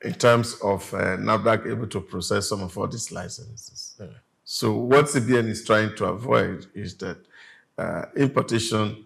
in terms of NAFDAC able to process some of all these licenses. Yeah. So what CBN is trying to avoid is that importation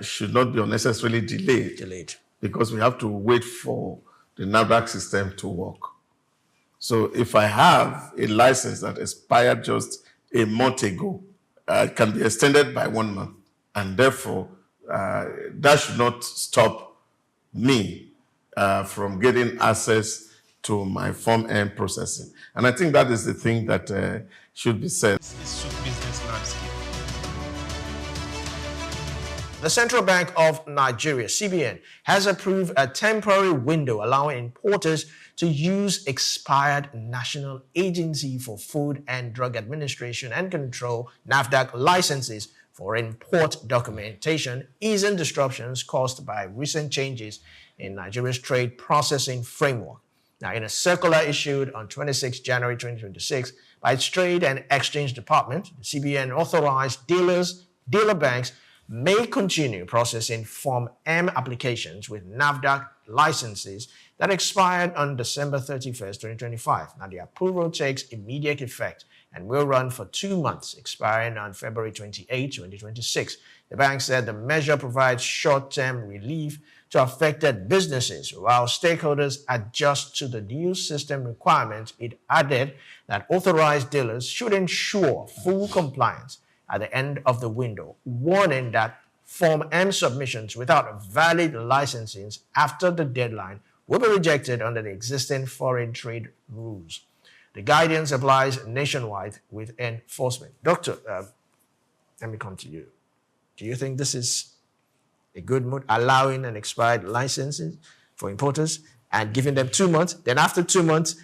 should not be unnecessarily delayed because we have to wait for the NAFDAC system to work. So if I have a license that expired just a month ago, it can be extended by 1 month. And therefore, that should not stop me from getting access to my Form M processing. And I think that is the thing that should be said. SOUQ business landscape. The Central Bank of Nigeria, CBN, has approved a temporary window allowing importers to use expired National Agency for Food and Drug Administration and Control (NAFDAC) licenses for import documentation, easing disruptions caused by recent changes in Nigeria's trade processing framework. Now, in a circular issued on 26 January 2026 by its Trade and Exchange Department, the CBN authorized dealer banks may continue processing Form M applications with NAFDAC licenses that expired on December 31st, 2025. Now, the approval takes immediate effect and will run for 2 months, expiring on February 28, 2026. The bank said the measure provides short-term relief to affected businesses while stakeholders adjust to the new system requirements. It added that authorized dealers should ensure full compliance at the end of the window, warning that Form M submissions without valid licensings after the deadline will be rejected under the existing foreign trade rules. The guidance applies nationwide with enforcement. Doctor, let me come to you. Do you think this is a good move, allowing an expired license for importers and giving them 2 months? Then after 2 months,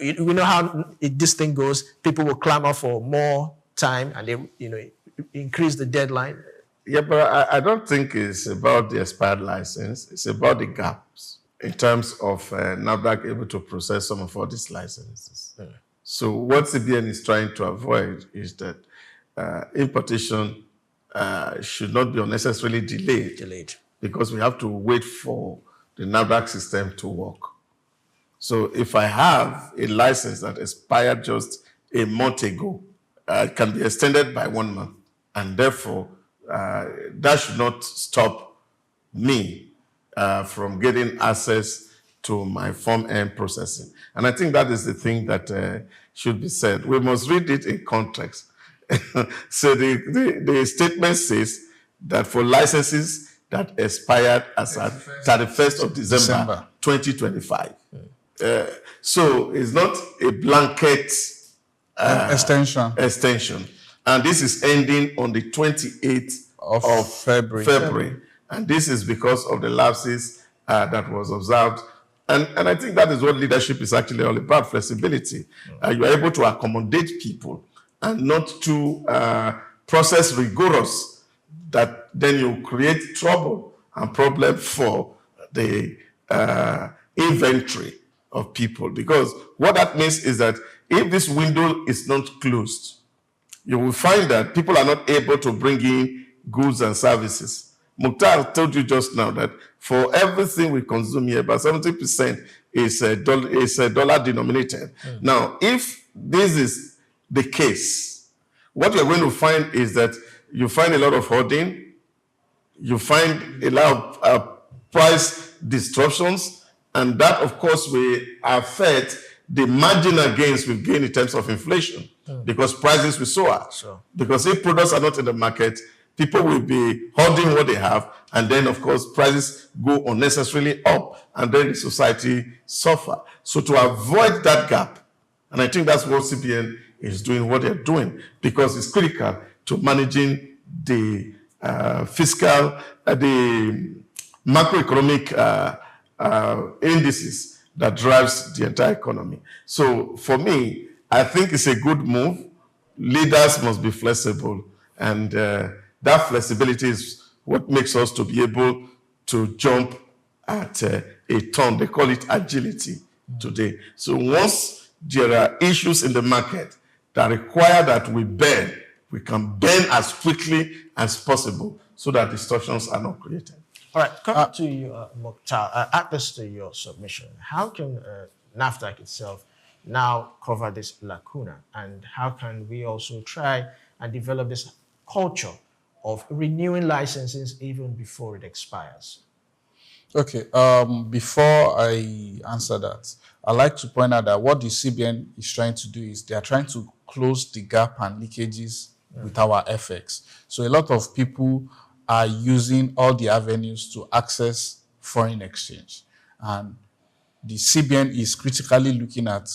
we know how this thing goes. People will clamor for more time and they, increase the deadline. Yeah, but I don't think it's about the expired license. It's about the gaps in terms of NAFDAC able to process some of all these licenses. Yeah. So what CBN is trying to avoid is that importation should not be unnecessarily delayed because we have to wait for the NAFDAC system to work. So if I have a license that expired just a month ago, it can be extended by 1 month. And therefore, that should not stop me from getting access to my Form M processing. And I think that is the thing that should be said. We must read it in context. So the statement says that for licenses that expired as at 31st of December 2025. So it's not a blanket extension. And this is ending on the 28th of February. And this is because of the lapses that was observed. And I think that is what leadership is actually all about, flexibility. You are able to accommodate people and not to process rigorous that then you create trouble and problem for the inventory of people. Because what that means is that if this window is not closed, you will find that people are not able to bring in goods and services. Mukhtar told you just now that for everything we consume here, about 70% is dollar denominated. Now, if this is the case, what you're going to find is that you find a lot of hoarding, you find a lot of price disruptions, and that, of course, will affect the marginal gains we've gained in terms of inflation because prices will soar. Sure. Because if products are not in the market, people will be hoarding what they have, and then, of course, prices go unnecessarily up, and then the society suffer. So to avoid that gap, and I think that's what CBN is doing, what they're doing, because it's critical to managing the fiscal, the macroeconomic indices that drives the entire economy. So for me, I think it's a good move. Leaders must be flexible, and that flexibility is what makes us to be able to jump at a turn. They call it agility today. So once there are issues in the market that require that we can bend as quickly as possible so that distortions are not created. All right, coming to you, Mukhtar, add this to your submission. How can NAFDAC itself now cover this lacuna, and how can we also try and develop this culture of renewing licenses even before it expires? Okay, before I answer that, I'd like to point out that what the CBN is trying to do is they are trying to close the gap and leakages with our FX. So a lot of people are using all the avenues to access foreign exchange. And the CBN is critically looking at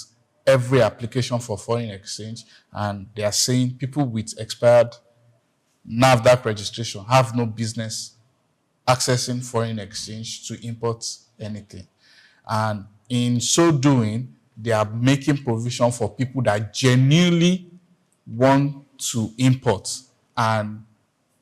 every application for foreign exchange, and they are saying people with expired NAFDAC registration have no business accessing foreign exchange to import anything. And in so doing, they are making provision for people that genuinely want to import and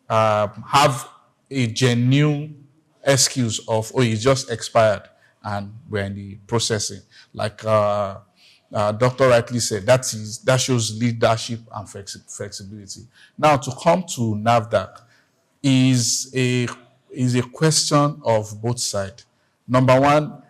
have a genuine excuse of, oh, it just expired and we're in the processing. Like Dr. rightly said, that shows leadership and flexibility. Now, to come to NAFDAC is a question of both sides. Number one,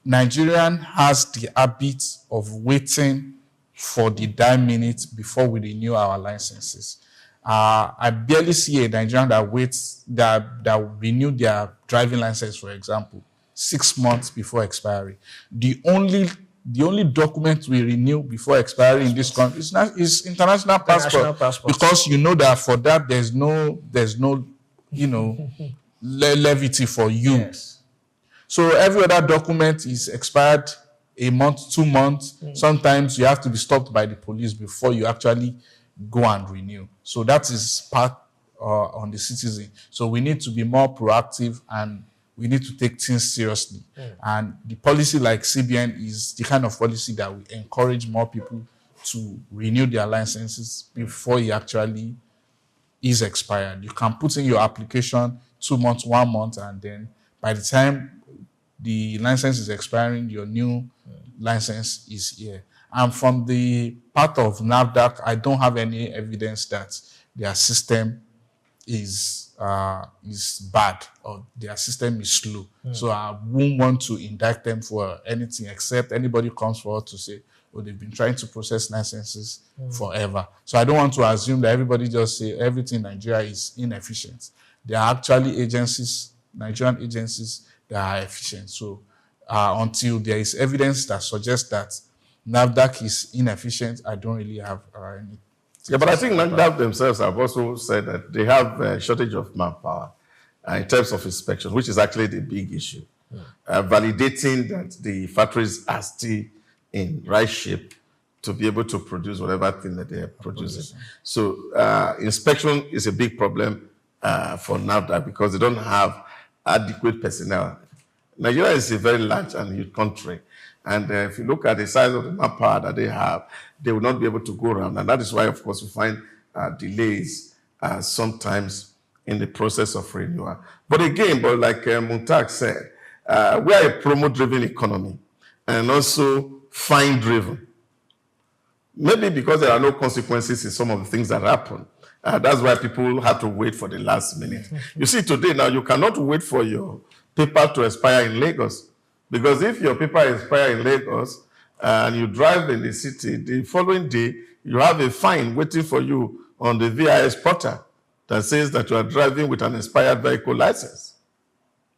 Nigerian has the habit of waiting for the dying minute before we renew our licenses. I barely see a Nigerian that renew their driving license, for example, 6 months before expiry. The only document we renew before expiry in this country is international passport, because you know that for that there's no levity for you. Yes. So every other document is expired a month, 2 months. Sometimes you have to be stopped by the police before you actually go and renew. So that is part on the citizen. So we need to be more proactive and we need to take things seriously. And the policy like CBN is the kind of policy that will encourage more people to renew their licenses before it actually is expired. You can put in your application 2 months, 1 month, and then by the time the license is expiring, your new license is here. And from the part of NAFDAC, I don't have any evidence that their system is bad or their system is slow. So I won't want to indict them for anything except anybody comes forward to say, oh, they've been trying to process licenses forever. So I don't want to assume that everybody just say everything in Nigeria is inefficient. There are actually agencies, Nigerian agencies, that are efficient. So until there is evidence that suggests that NAFDAC is inefficient, I don't really have any. Yeah, but I think NAFDAC themselves have also said that they have a shortage of manpower in terms of inspection, which is actually the big issue. Validating that the factories are still in right shape to be able to produce whatever thing that they are producing. So inspection is a big problem for NAFDAC because they don't have adequate personnel. Nigeria is a very large and huge country. And if you look at the size of the manpower that they have, they will not be able to go around. And that is why, of course, we find delays sometimes in the process of renewal. But again, like Mukhtar said, we are a promo-driven economy and also fine-driven. Maybe because there are no consequences in some of the things that happen. That's why people have to wait for the last minute. You see, today now, you cannot wait for your paper to expire in Lagos. Because if your paper expires in Lagos and you drive in the city, the following day, you have a fine waiting for you on the VIS portal that says that you are driving with an expired vehicle license.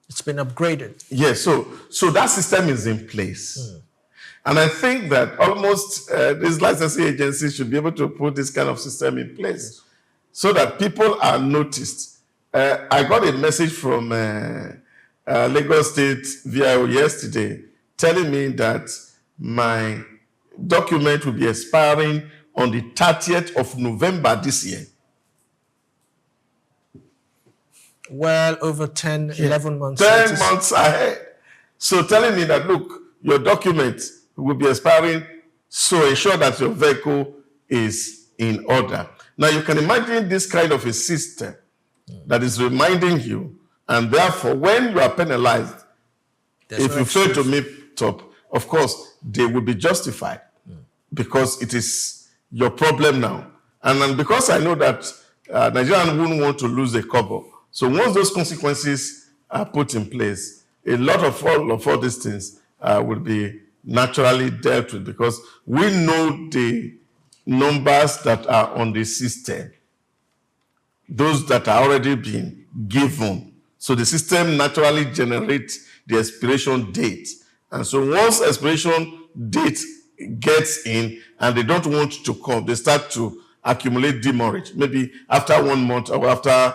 It's been upgraded. Yes, so that system is in place. And I think that almost these licensing agencies should be able to put this kind of system in place so that people are noticed. I got a message from Lagos State VIO yesterday telling me that my document will be expiring on the 30th of November this year. Well, over 10, 11 months. 10 months ahead. So telling me that, look, your document will be expiring, so ensure that your vehicle is in order. Now, you can imagine this kind of a system that is reminding you, and therefore, when you are penalized, if you fail to meet up, of course, they will be justified because it is your problem now. And then because I know that Nigerians wouldn't want to lose a kobo, so once those consequences put in place, a lot of all these things will be naturally dealt with, because we know the numbers that are on the system, those that are already being given. So the system naturally generates the expiration date. And so once expiration date gets in and they don't want to come, they start to accumulate demurrage, maybe after 1 month or after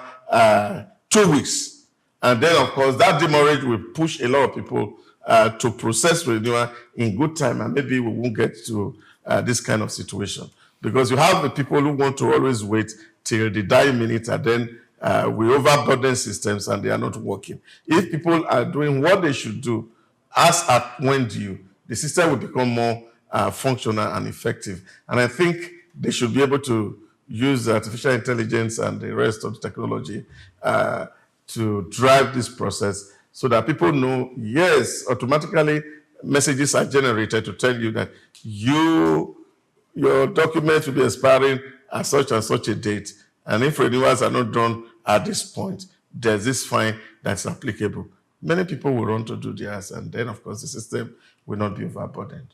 2 weeks. And then, of course, that demurrage will push a lot of people to process renewal in good time, and maybe we won't get to this kind of situation. Because you have the people who want to always wait till the dying minute, and then we overburden systems and they are not working. If people are doing what they should do, as at when due, the system will become more functional and effective. And I think they should be able to use artificial intelligence and the rest of the technology to drive this process, so that people know, yes, automatically messages are generated to tell you that your document will be expiring at such and such a date. And if renewals are not done at this point, there's this fine that's applicable. Many people will run to do theirs, and then, of course, the system will not be overburdened.